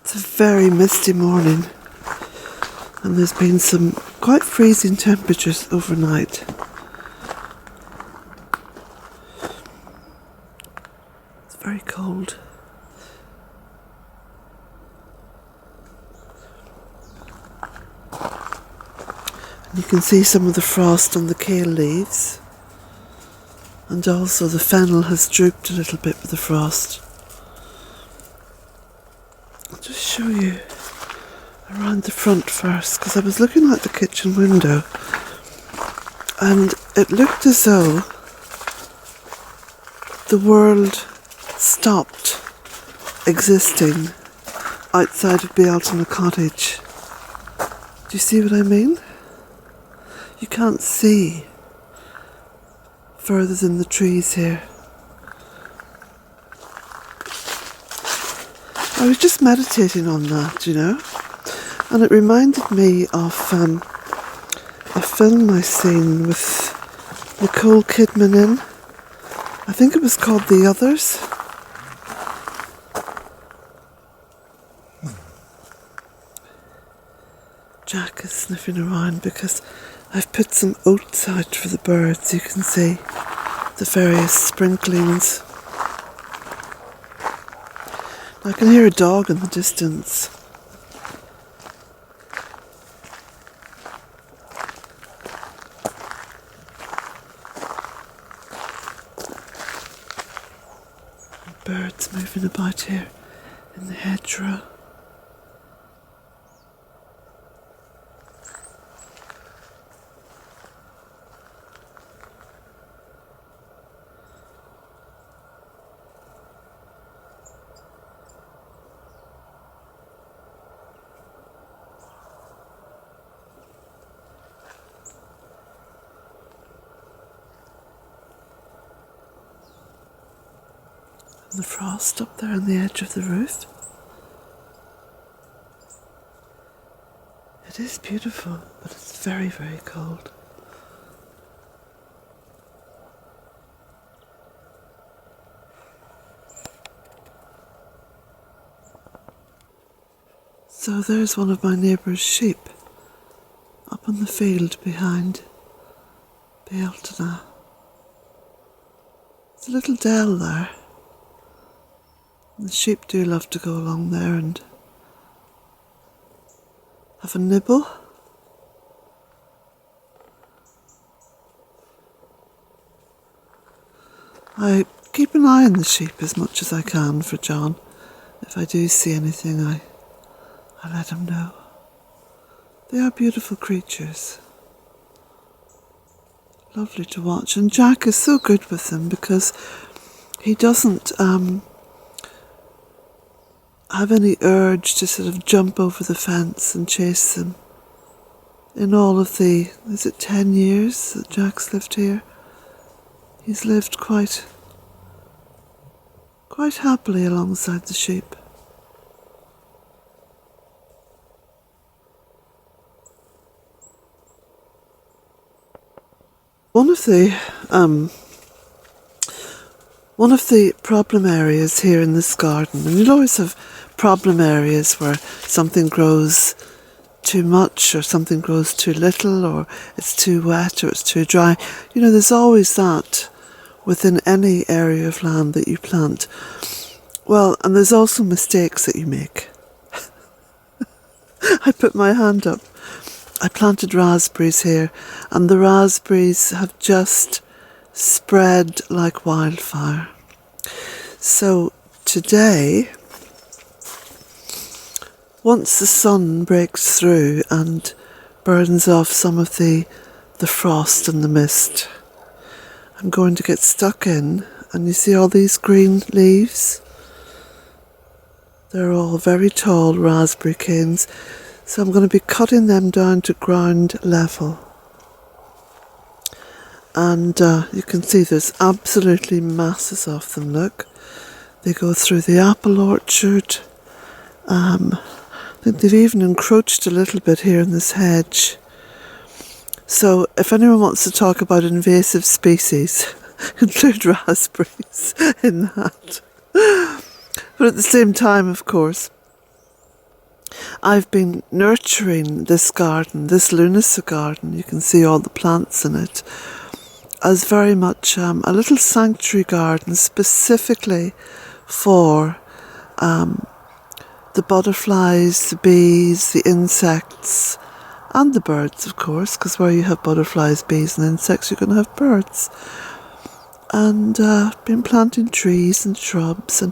It's a very misty morning, and there's been some quite freezing temperatures overnight. It's very cold. And you can see some of the frost on the kale leaves, and also the fennel has drooped a little bit with the frost. I'll just show you around the front first, because I was looking out the kitchen window and it looked as though the world stopped existing outside of Polytunnel cottage. Do you see what I mean? You can't see further than the trees here. I was just meditating on that, you know, and it reminded me of a film I seen with Nicole Kidman in. I think it was called The Others. Jack is sniffing around because I've put some oats out for the birds. You can see the various sprinklings. I can hear a dog in the distance. And birds moving about here in the hedgerow. And the frost up there on the edge of the roof. It is beautiful, but it's very, very cold. So there's one of my neighbour's sheep up in the field behind Polytunnel. There's a little dell there. The sheep do love to go along there and have a nibble. I keep an eye on the sheep as much as I can for John. If I do see anything, I let him know. They are beautiful creatures. Lovely to watch. And Jack is so good with them because he doesn't have any urge to sort of jump over the fence and chase them. In all of the, is it 10 years that Jack's lived here? He's lived quite happily alongside the sheep. One of the problem areas here in this garden, and you'll always have problem areas where something grows too much or something grows too little or it's too wet or it's too dry. You know, there's always that within any area of land that you plant. Well, and there's also mistakes that you make. I put my hand up. I planted raspberries here and the raspberries have just spread like wildfire. So today, once the sun breaks through and burns off some of the frost and the mist, I'm going to get stuck in, and you see all these green leaves? They're all very tall raspberry canes, so I'm going to be cutting them down to ground level. And you can see there's absolutely masses of them, look. They go through the apple orchard. I think they've even encroached a little bit here in this hedge. So if anyone wants to talk about invasive species, include raspberries in that. But at the same time, of course, I've been nurturing this garden, this Lunasa garden, you can see all the plants in it, as very much a little sanctuary garden specifically for the butterflies, the bees, the insects, and the birds, of course, because where you have butterflies, bees and insects, you're going to have birds. And been planting trees and shrubs,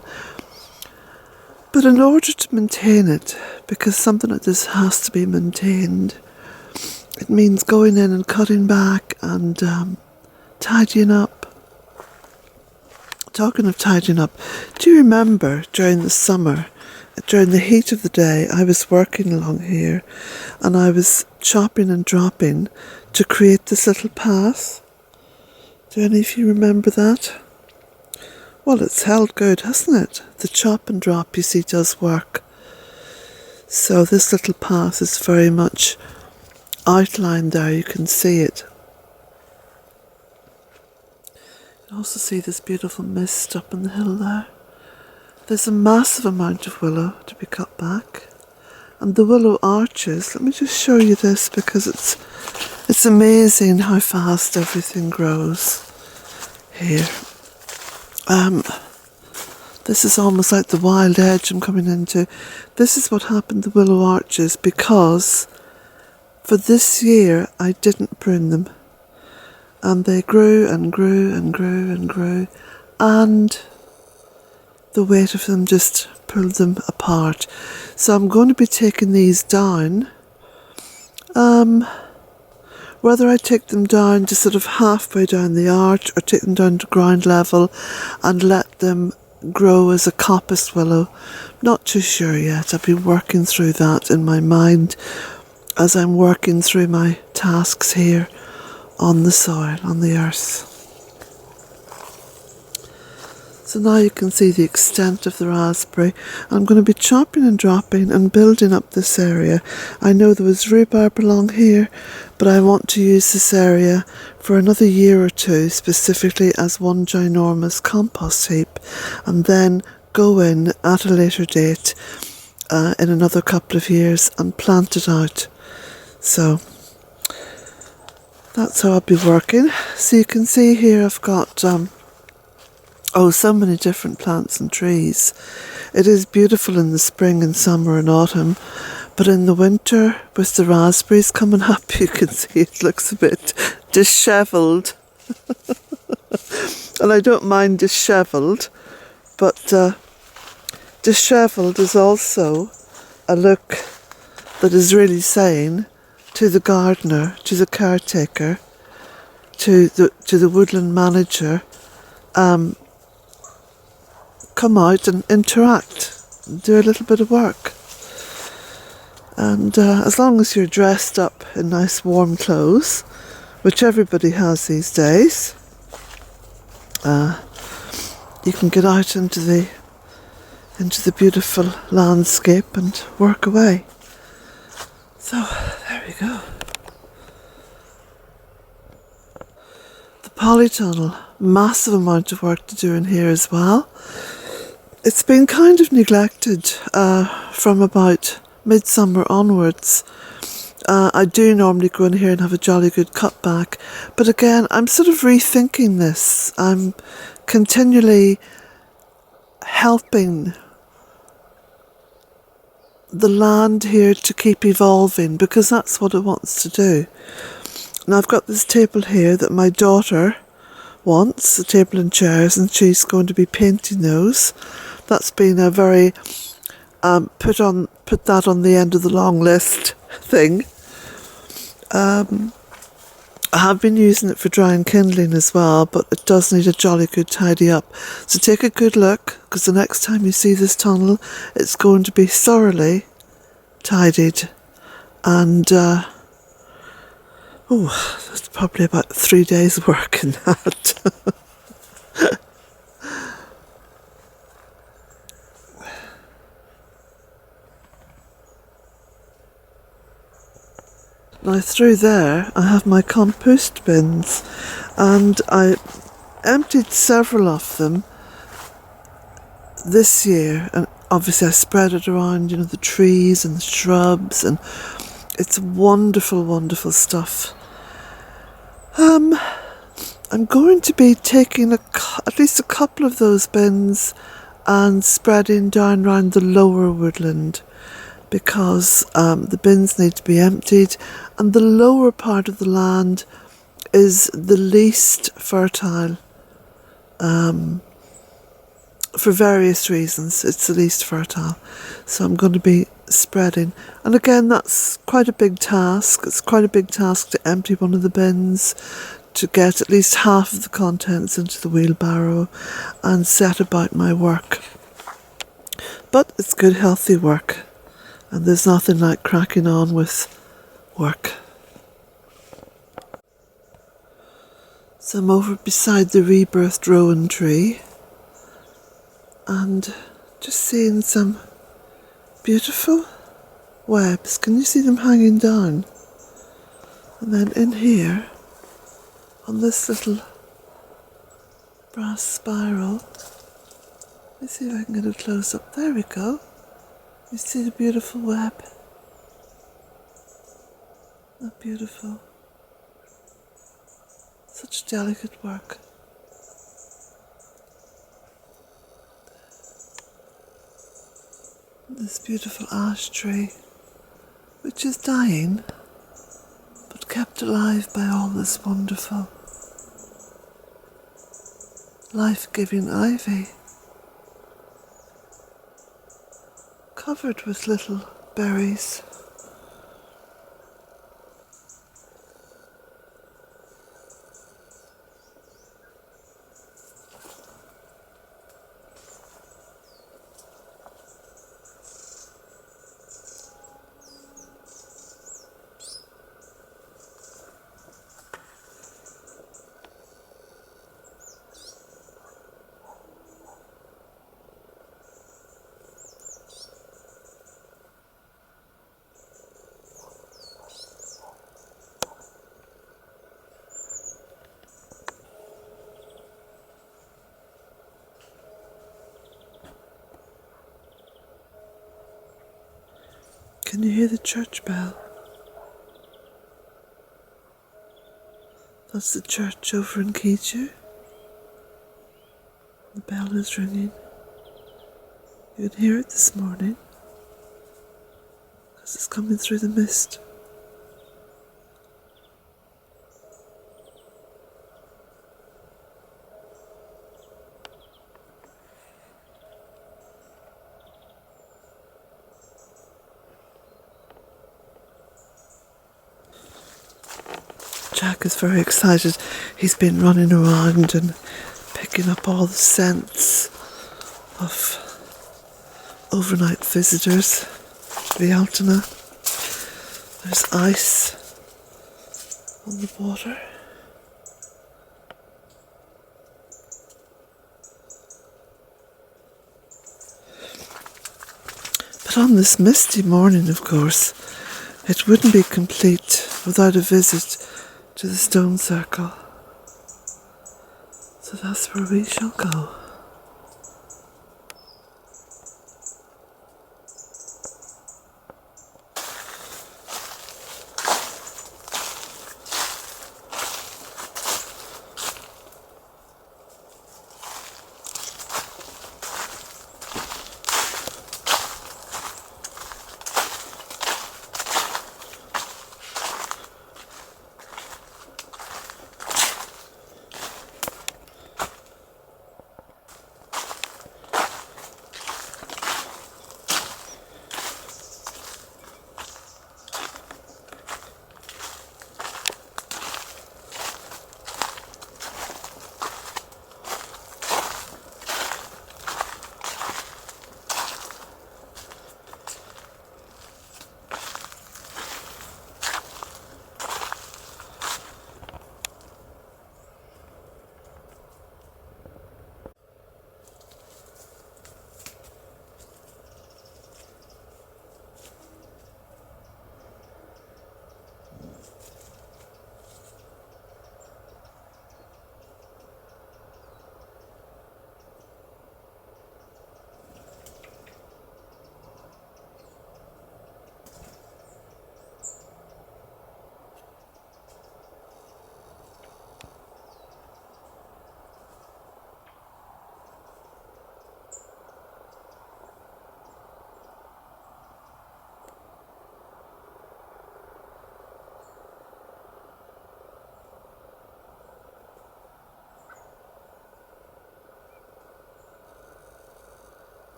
but in order to maintain it, because something like this has to be maintained, it means going in and cutting back and tidying up. Talking of tidying up, do you remember during the summer, during the heat of the day, I was working along here and I was chopping and dropping to create this little path? Do any of you remember that? Well, it's held good, hasn't it? The chop and drop, you see, does work. So this little path is very much outlined there, you can see it. You can also see this beautiful mist up on the hill there. There's a massive amount of willow to be cut back. And the willow arches, let me just show you this because it's amazing how fast everything grows here. This is almost like the wild edge I'm coming into. This is what happened to the willow arches because for this year I didn't prune them. And they grew and grew and grew and grew, and the weight of them just pulled them apart. So I'm going to be taking these down. Whether I take them down to sort of halfway down the arch or take them down to ground level and let them grow as a coppice willow, not too sure yet. I've been working through that in my mind as I'm working through my tasks here on the soil, on the earth. So now you can see the extent of the raspberry. I'm going to be chopping and dropping and building up this area. I know there was rhubarb along here, but I want to use this area for another year or two, specifically as one ginormous compost heap, and then go in at a later date in another couple of years and plant it out. So that's how I'll be working. So you can see here I've got so many different plants and trees. It is beautiful in the spring and summer and autumn, but in the winter with the raspberries coming up, you can see it looks a bit dishevelled. And I don't mind dishevelled, but dishevelled is also a look that is really saying to the gardener, to the caretaker, to the woodland manager, come out and interact, do a little bit of work. And as long as you're dressed up in nice warm clothes, which everybody has these days, you can get out into the beautiful landscape and work away. So there we go. The Polytunnel, massive amount of work to do in here as well. It's been kind of neglected from about midsummer onwards. I do normally go in here and have a jolly good cut back, but again I'm sort of rethinking this. I'm continually helping the land here to keep evolving because that's what it wants to do. Now I've got this table here that my daughter wants, a table and chairs, and she's going to be painting those. That's been a very put that on the end of the long list thing. I have been using it for drying kindling as well, but it does need a jolly good tidy up. So take a good look, because the next time you see this tunnel, it's going to be thoroughly tidied. And, that's probably about 3 days work in that. Now through there I have my compost bins, and I emptied several of them this year and obviously I spread it around, the trees and the shrubs, and it's wonderful, wonderful stuff. I'm going to be taking at least a couple of those bins and spreading down around the lower woodland, because the bins need to be emptied, and the lower part of the land is the least fertile. For various reasons, it's the least fertile. So I'm going to be spreading. And again, that's quite a big task. It's quite a big task to empty one of the bins, to get at least half of the contents into the wheelbarrow and set about my work. But it's good, healthy work. And there's nothing like cracking on with work. So I'm over beside the rebirthed rowan tree and just seeing some beautiful webs. Can you see them hanging down? And then in here, on this little brass spiral, let me see if I can get a close up. There we go. You see the beautiful web? Not beautiful. Such delicate work. This beautiful ash tree, which is dying, but kept alive by all this wonderful, life-giving ivy, covered with little berries. Can you hear the church bell? That's the church over in Keiju. The bell is ringing. You can hear it this morning because it's coming through the mist. Jack is very excited. He's been running around and picking up all the scents of overnight visitors to the Altona. There's ice on the water. But on this misty morning, of course, it wouldn't be complete without a visit to the stone circle. So that's where we shall go.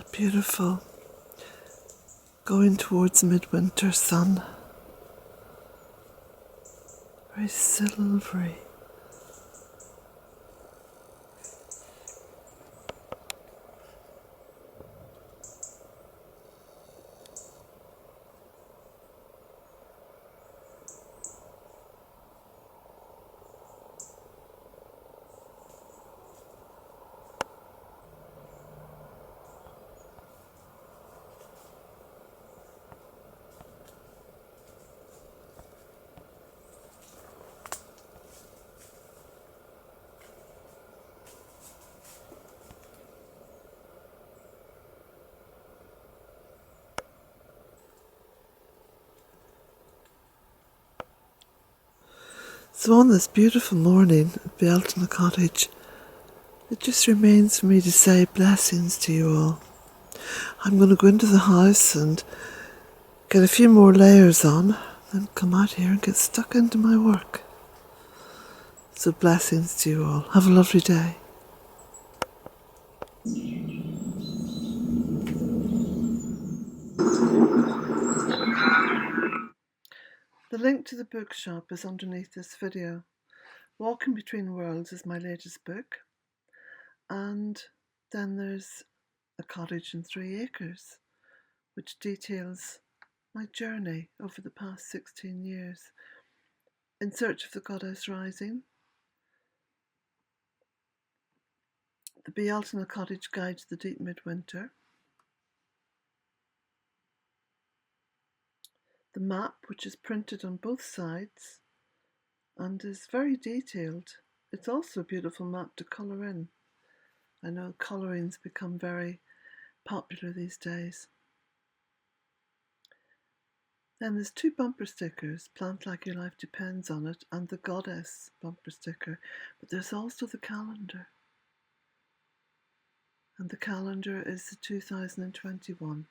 that beautiful going towards midwinter sun. Very silvery. So on this beautiful morning at Belton Cottage, it just remains for me to say blessings to you all. I'm going to go into the house and get a few more layers on, then come out here and get stuck into my work. So blessings to you all. Have a lovely day. The link to the bookshop is underneath this video. Walking Between Worlds is my latest book. And then there's A Cottage in 3 Acres, which details my journey over the past 16 years. In Search of the Goddess Rising, The Polytunnel Cottage Guide to the Deep Midwinter, the map, which is printed on both sides and is very detailed. It's also a beautiful map to colour in. I know colouring's become very popular these days. Then there's 2 bumper stickers, Plant Like Your Life Depends on It, and the Goddess bumper sticker. But there's also the calendar. And the calendar is the 2021.